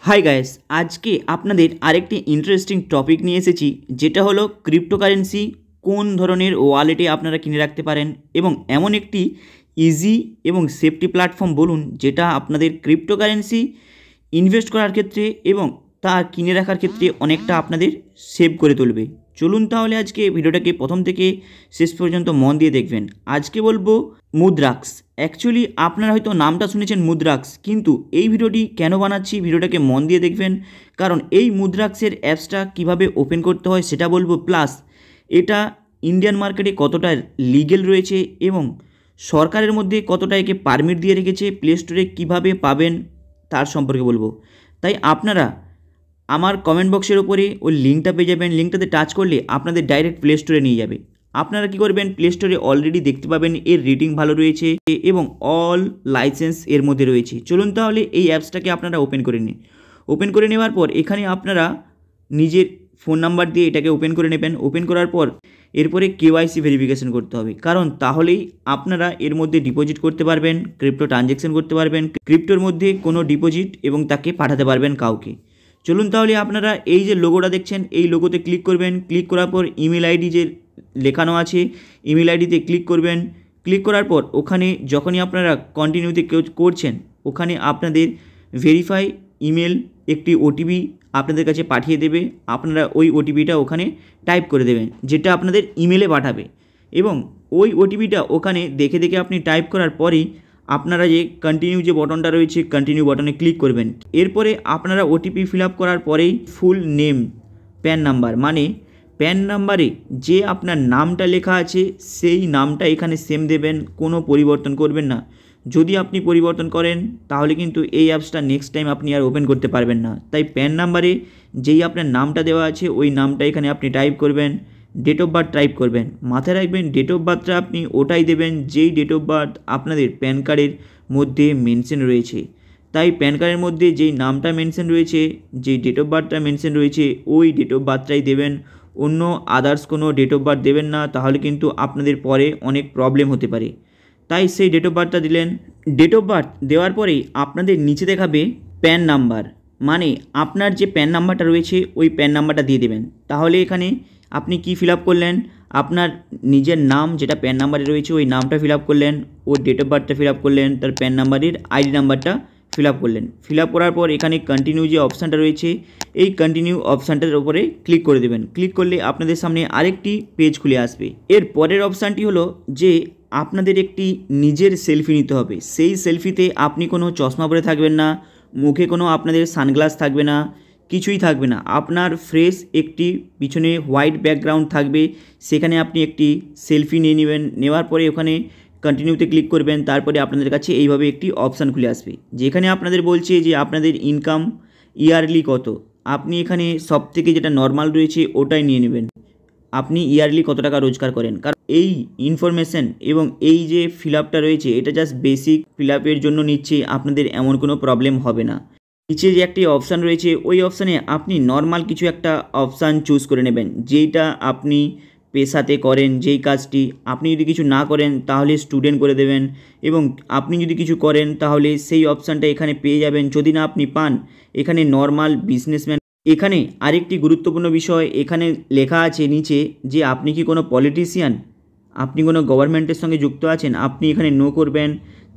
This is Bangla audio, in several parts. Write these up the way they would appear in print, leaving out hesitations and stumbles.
হাই গাইস, আজকে আপনাদের আরেকটি ইন্টারেস্টিং টপিক নিয়ে এসেছি, যেটা হলো ক্রিপ্টোকারেন্সি কোন ধরনের ওয়ালেটে আপনারা কিনে রাখতে পারেন এবং এমন একটি ইজি এবং সেফটি প্ল্যাটফর্ম বলুন যেটা আপনাদের ক্রিপ্টোকারেন্সি ইনভেস্ট করার ক্ষেত্রে এবং তা কিনে রাখার ক্ষেত্রে অনেকটা আপনাদের সেভ করে তুলবে। চলুন তাহলে আজকে ভিডিওটাকে প্রথম থেকে শেষ পর্যন্ত মন দিয়ে দেখবেন। আজকে বলবো মুদ্রাক্স। অ্যাকচুয়ালি আপনারা হয়তো নামটা শুনেছেন মুদ্রাক্স, কিন্তু এই ভিডিওটি কেন বানাচ্ছি ভিডিওটাকে মন দিয়ে দেখবেন, কারণ এই মুদ্রাক্সের অ্যাপসটা কিভাবে ওপেন করতে হয় সেটা বলবো, প্লাস এটা ইন্ডিয়ান মার্কেটে কতটা লিগেল রয়েছে এবং সরকারের মধ্যে কতটা একে পারমিট দিয়ে রেখেছে, প্লে স্টোরে কীভাবে পাবেন তার সম্পর্কে বলবো। তাই আপনারা আমার কমেন্ট বক্সের উপরে ওই লিঙ্কটা পেয়ে যাবেন, লিঙ্কটাতে টাচ করলে আপনাদের ডাইরেক্ট প্লে স্টোরে নিয়ে যাবে। আপনারা কী করবেন, প্লে স্টোরে অলরেডি দেখতে পাবেন এর রেটিং ভালো রয়েছে এবং অল লাইসেন্স এর মধ্যে রয়েছে। চলুন তাহলে এই অ্যাপসটাকে আপনারা ওপেন করে নিন। ওপেন করে নেওয়ার পর এখানে আপনারা নিজের ফোন নাম্বার দিয়ে এটাকে ওপেন করে নেবেন। ওপেন করার পর এরপরে কেওয়াইসি ভেরিফিকেশন করতে হবে, কারণ তাহলেই আপনারা এর মধ্যে ডিপোজিট করতে পারবেন, ক্রিপ্টো ট্রানজ্যাকশন করতে পারবেন, ক্রিপ্টোর মধ্যে কোনো ডিপোজিট এবং তাকে পাঠাতে পারবেন কাউকে। চলুন তাহলে আপনারা এই যে লোগোটা দেখছেন এই লোগোতে ক্লিক করবেন। ক্লিক করার পর ইমেল আইডি যে লেখানো আছে ইমেল আইডিতে ক্লিক করবেন। ক্লিক করার পর ওখানে যখনই আপনারা কন্টিনিউতে করছেন ওখানে আপনাদের ভেরিফাই ইমেল একটি ওটিপি আপনাদের কাছে পাঠিয়ে দেবে। আপনারা ওই ওটিপিটা ওখানে টাইপ করে দেবেন, যেটা আপনাদের ইমেলে পাঠাবে, এবং ওই ওটিপিটা ওখানে দেখে দেখে আপনি টাইপ করার পরেই আপনারা যে কন্টিনিউ যে বটনটা রয়েছে কন্টিনিউ বটনে ক্লিক করবেন। এরপরে আপনারা ওটিপি ফিল আপ করার পরেই ফুল নেম প্যান নাম্বার, মানে প্যান নাম্বারে যে আপনার নামটা লেখা আছে সেই নামটা এখানে সেম দেবেন, কোনো পরিবর্তন করবেন না। যদি আপনি পরিবর্তন করেন তাহলে কিন্তু এই অ্যাপসটা নেক্সট টাইম আপনি আর ওপেন করতে পারবেন না। তাই প্যান নাম্বারে যেই আপনার নামটা দেওয়া আছে ওই নামটা এখানে আপনি টাইপ করবেন। ডেট অফ বার্থ টাইপ করবেন, মাথায় রাখবেন ডেট অফ বার্থটা আপনি ওটাই দেবেন যেই ডেট অফ বার্থ আপনাদের প্যান কার্ডের মধ্যে মেনশন রয়েছে। তাই প্যান কার্ডের মধ্যে যেই নামটা মেনশন রয়েছে, যেই ডেট অফ বার্থটা মেনশন রয়েছে ওই ডেট অফ বার্থটাই দেবেন, অন্য আদার্স কোনো ডেট অফ বার্থ দেবেন না, তাহলে কিন্তু আপনাদের পরে অনেক প্রবলেম হতে পারে। তাই সেই ডেট অফ বার্থটা দিলেন। ডেট অফ বার্থ দেওয়ার পরেই আপনাদের নিচে দেখাবে প্যান নাম্বার, মানে আপনার যে প্যান নাম্বারটা রয়েছে ওই প্যান নাম্বারটা দিয়ে দেবেন। তাহলে এখানে আপনি কি ফিল আপ করলেন, আপনার নিজের নাম যেটা প্যান নাম্বারে রয়েছে ওই নামটা ফিল আপ করলেন, ওর ডেট অফ বার্থটা ফিল আপ করলেন, তার প্যান নাম্বারের আইডি নাম্বারটা ফিল আপ করলেন। ফিল আপ করার পর এখানে কন্টিনিউ যে অপশানটা রয়েছে এই কন্টিনিউ অপশানটার উপরে ক্লিক করে দেবেন। ক্লিক করলে আপনাদের সামনে আরেকটি পেজ খুলে আসবে। এর পরের অপশানটি হলো যে আপনাদের একটি নিজের সেলফি নিতে হবে। সেই সেলফিতে আপনি কোনো চশমা পরে থাকবেন না, মুখে কোনো আপনাদের সানগ্লাস থাকবে না, কিছুই থাকবে না। আপনার ফ্রেশ একটি পিছনে হোয়াইট ব্যাকগ্রাউন্ড থাকবে, সেখানে আপনি একটি সেলফি নিয়ে নেবেন। নেওয়ার পরে ওখানে কন্টিনিউতে ক্লিক করবেন। তারপরে আপনাদের কাছে এইভাবে একটি অপশান খুলে আসবে, যেখানে আপনাদের বলছে যে আপনাদের ইনকাম ইয়ারলি কত। আপনি এখানে সবথেকে যেটা নর্মাল রয়েছে ওটাই নিয়ে নেবেন, আপনি ইয়ারলি কত টাকা রোজগার করেন। কারণ এই ইনফরমেশান এবং এই যে ফিল আপটা রয়েছে এটা জাস্ট বেসিক ফিল আপের জন্য নিচ্ছে, আপনাদের এমন কোনো প্রবলেম হবে না। নিচে যে একটি অপশান রয়েছে ওই অপশানে আপনি নর্মাল কিছু একটা অপশান চুজ করে নেবেন, যেইটা আপনি পেশাতে করেন, যেই কাজটি। আপনি যদি কিছু না করেন তাহলে স্টুডেন্ট করে দেবেন, এবং আপনি যদি কিছু করেন তাহলে সেই অপশানটা এখানে পেয়ে যাবেন। যদি না আপনি পান এখানে নর্মাল বিজনেসম্যান। এখানে আরেকটি গুরুত্বপূর্ণ বিষয় এখানে লেখা আছে নিচে যে আপনি কি কোনো পলিটিশিয়ান, আপনি কোনো গভর্নমেন্টের সঙ্গে যুক্ত আছেন, আপনি এখানে নো করবেন।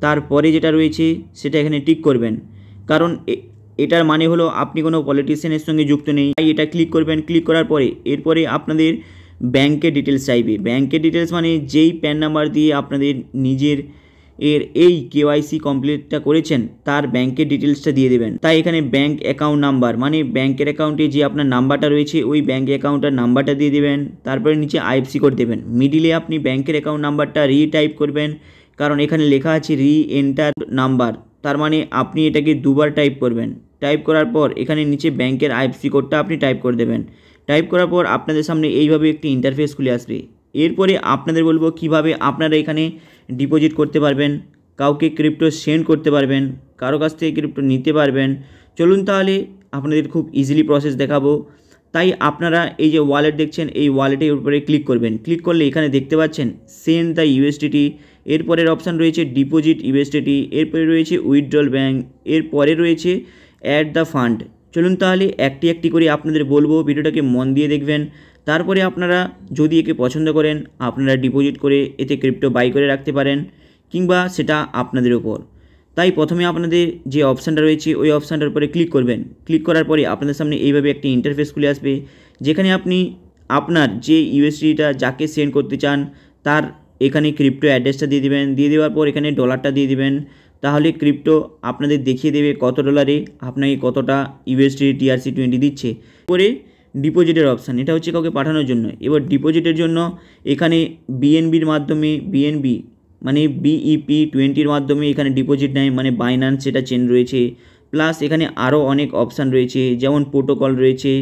তারপরে যেটা রয়েছে সেটা এখানে টিক করবেন, কারণ এটার মানে হলো আপনি কোনো পলিটিশিয়ানের সঙ্গে যুক্ত নেই। তাই এটা ক্লিক করবেন। ক্লিক করার পরে এরপরে আপনাদের ব্যাংকের ডিটেলস চাইবে। ব্যাংকের ডিটেলস মানে যেই প্যান নাম্বার দিয়ে আপনাদের নিজের এই কেওয়াইসি কমপ্লিটটা করেছেন তার ব্যাংকের ডিটেলসটা দিয়ে দেবেন। তাই এখানে ব্যাংক অ্যাকাউন্ট নাম্বার, মানে ব্যাংকের অ্যাকাউন্টে যে আপনার নাম্বারটা রয়েছে ওই ব্যাংক অ্যাকাউন্টের নাম্বারটা দিয়ে দেবেন। তারপরে নিচে আইএফসি কোড দেবেন। মিডিলে আপনি ব্যাংকের অ্যাকাউন্ট নাম্বারটা টাইপ করবেন, কারণ এখানে লেখা আছে এন্টার নাম্বার, তার মানে আপনি এটাকে দুবার টাইপ করবেন। টাইপ করার পর এখানে নিচে ব্যাংকের আইএফসি কোডটা আপনি টাইপ করে দেবেন। টাইপ করার পর আপনাদের সামনে এইভাবে একটি ইন্টারফেস খুলে আসবে। এরপরে আপনাদের বলবো কিভাবে আপনারা এখানে ডিপোজিট করতে পারবেন, কাউকে ক্রিপ্টো সেন্ড করতে পারবেন, কারো কাছ থেকে ক্রিপ্টো নিতে পারবেন। চলুন তাহলে আপনাদের খুব ইজিলি প্রসেস দেখাবো। তাই আপনারা এই যে ওয়ালেট দেখছেন এই ওয়ালেটের উপরে ক্লিক করবেন। ক্লিক করলে এখানে দেখতে পাচ্ছেন সেন্ড দ্য ইউএসডিটি, এরপরের অপশান রয়েছে ডিপোজিট ইউএসডিটি, এরপরে রয়েছে উইথড্রল ব্যাঙ্ক, এরপরে রয়েছে অ্যাড দ্য ফান্ড। চলুন তাহলে একটি একটি করে আপনাদের বলবো, ভিডিওটাকে মন দিয়ে দেখবেন। তারপরে আপনারা যদি একে পছন্দ করেন আপনারা ডিপোজিট করে এতে ক্রিপ্টো বাই করে রাখতে পারেন, কিংবা সেটা আপনাদের উপর। তাই প্রথমে আপনাদের যে অপশানটা রয়েছে ওই অপশানটার উপরে ক্লিক করবেন। ক্লিক করার পরে আপনাদের সামনে এইভাবে একটি ইন্টারফেস খুলে আসবে, যেখানে আপনি আপনার যে ইউএসডিটা যাকে সেন্ড করতে চান তার এখানে ক্রিপ্টো অ্যাড্রেসটা দিয়ে দেবেন। দিয়ে দেওয়ার পর এখানে ডলারটা দিয়ে দেবেন। তাহলে ক্রিপ্টো আপনাদের দেখিয়ে দেবে কত ডলারে আপনাকে কতটা ইউএসডি TRC20 দিচ্ছে। পরে ডিপোজিটের অপশান, এটা হচ্ছে কাউকে পাঠানোর জন্য। এবার ডিপোজিটের জন্য এখানে বিএনবির মাধ্যমে, বিএনবি মানে BEP20 মাধ্যমে এখানে ডিপোজিট নেয়, মানে বাইন্যান্স সেটা চেন রয়েছে। প্লাস এখানে আরও অনেক অপশান রয়েছে, যেমন প্রোটোকল রয়েছে,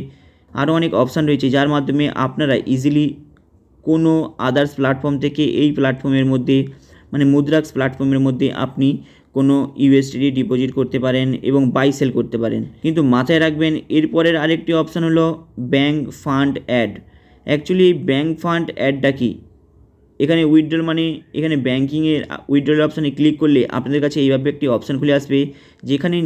আরও অনেক অপশান রয়েছে যার মাধ্যমে আপনারা ইজিলি কোনো আদার্স প্ল্যাটফর্ম থেকে এই প্ল্যাটফর্মের মধ্যে মানে মুদ্রাক্স প্ল্যাটফর্মের মধ্যে আপনি কোনো ইউএসডি ডিপোজিট করতে পারেন এবং বাই সেল করতে পারেন। কিন্তু মাথায় রাখবেন এরপরের আরেকটি অপশান হলো ব্যাঙ্ক ফান্ড অ্যাড। অ্যাকচুয়ালি এই ব্যাঙ্ক ফান্ড অ্যাডটা কি, এখানে উইথড্রল মানে এখানে ব্যাঙ্কিংয়ের উইথড্রল অপশানে ক্লিক করলে আপনাদের কাছে এইভাবে একটি অপশান খুলে আসবে, যেখানে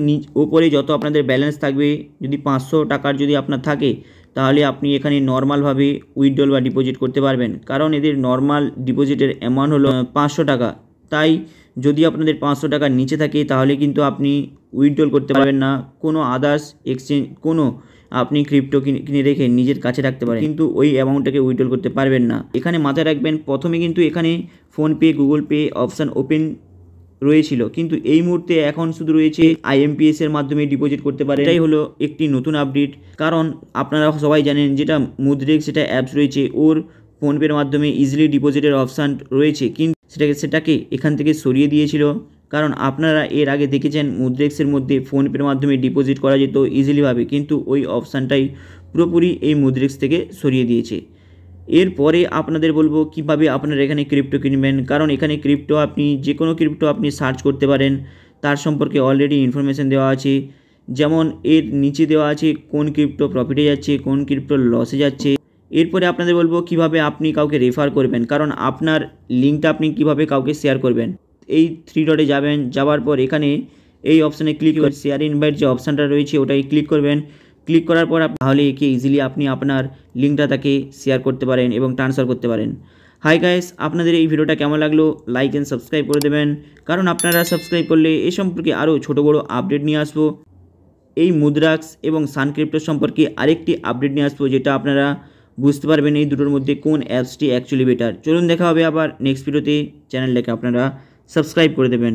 ওপরে যত আপনাদের ব্যালেন্স থাকবে, যদি 500 টাকার যদি আপনার থাকে তাহলে আপনি এখানে নর্মালভাবে উইথড্রল বা ডিপোজিট করতে পারবেন। কারণ এদের নর্মাল ডিপোজিটের অ্যামাউন্ট হলো 500 টাকা। তাই যদি আপনাদের 500 টাকার নিচে থাকে তাহলে কিন্তু আপনি উইথড্রল করতে পারবেন না। কোনো আদার্স এক্সচেঞ্জ কোনো আপনি ক্রিপ্টো কিনে রেখে নিজের কাছে রাখতে পারেন, কিন্তু ওই অ্যামাউন্টটাকে উইথড্রল করতে পারবেন না। এখানে মাথায় রাখবেন প্রথমে কিন্তু এখানে PhonePe, Google pay option open রয়েছিল, কিন্তু এই মুহূর্তে এখন শুধু রয়েছে IMPS এর মাধ্যমে ডিপোজিট করতে পারেন। এটাই হলো একটি নতুন আপডেট। কারণ আপনারা সবাই জানেন যেটা মুদ্রিক সেটা অ্যাপস রয়েছে, ওর ফোনপের মাধ্যমে ইজিলি ডিপোজিটের অপশান রয়েছে, কিন্তু সেটাকে এখান থেকে সরিয়ে দিয়েছিল। কারণ আপনারা এর আগে দেখেছেন মুদ্রিক্সের মধ্যে ফোনপের মাধ্যমে ডিপোজিট করা যেত ইজিলিভাবে, কিন্তু ওই অপশানটাই পুরোপুরি এই মুদ্রিক্স থেকে সরিয়ে দিয়েছে। এরপরে আপনাদের বলবো কিভাবে আপনারা এখানে ক্রিপ্টো কিনবেন। কারণ এখানে ক্রিপ্টো আপনি যে কোনো ক্রিপ্টো আপনি সার্চ করতে পারেন, তার সম্পর্কে অলরেডি ইনফরমেশান দেওয়া আছে। যেমন এর নিচে দেওয়া আছে কোন ক্রিপ্টো প্রফিটে যাচ্ছে, কোন ক্রিপ্টো লসে যাচ্ছে। এরপরে আপনাদের বলবো কিভাবে আপনি কাউকে রেফার করবেন, কারণ আপনার লিঙ্কটা আপনি কিভাবে কাউকে শেয়ার করবেন। এই 3 ডটে যাবেন, যাওয়ার পর এখানে এই অপশানে ক্লিক করে শেয়ার ইনভাইট যে অপশানটা রয়েছে ওটাই ক্লিক করবেন। ক্লিক করার পর তাহলে একে ইজিলি আপনি আপনার লিঙ্কটা তাকে শেয়ার করতে পারেন এবং ট্রান্সফার করতে পারেন। হাই গাইস, আপনাদের এই ভিডিওটা কেমন লাগলো লাইক অ্যান্ড সাবস্ক্রাইব করে দেবেন, কারণ আপনারা সাবস্ক্রাইব করলে এই সম্পর্কে আরও ছোটো বড়ো আপডেট নিয়ে আসবো। এই মুদ্রাক্স এবং সান ক্রিপ্টো সম্পর্কে আরেকটি আপডেট নিয়ে আসবো, যেটা আপনারা বুঝতে পারবেন এই দুটোর মধ্যে কোন অ্যাপসটি অ্যাকচুয়ালি বেটার। চলুন দেখা হবে আবার নেক্সট ভিডিওতে। চ্যানেলটাকে আপনারা সাবস্ক্রাইব করে দেবেন।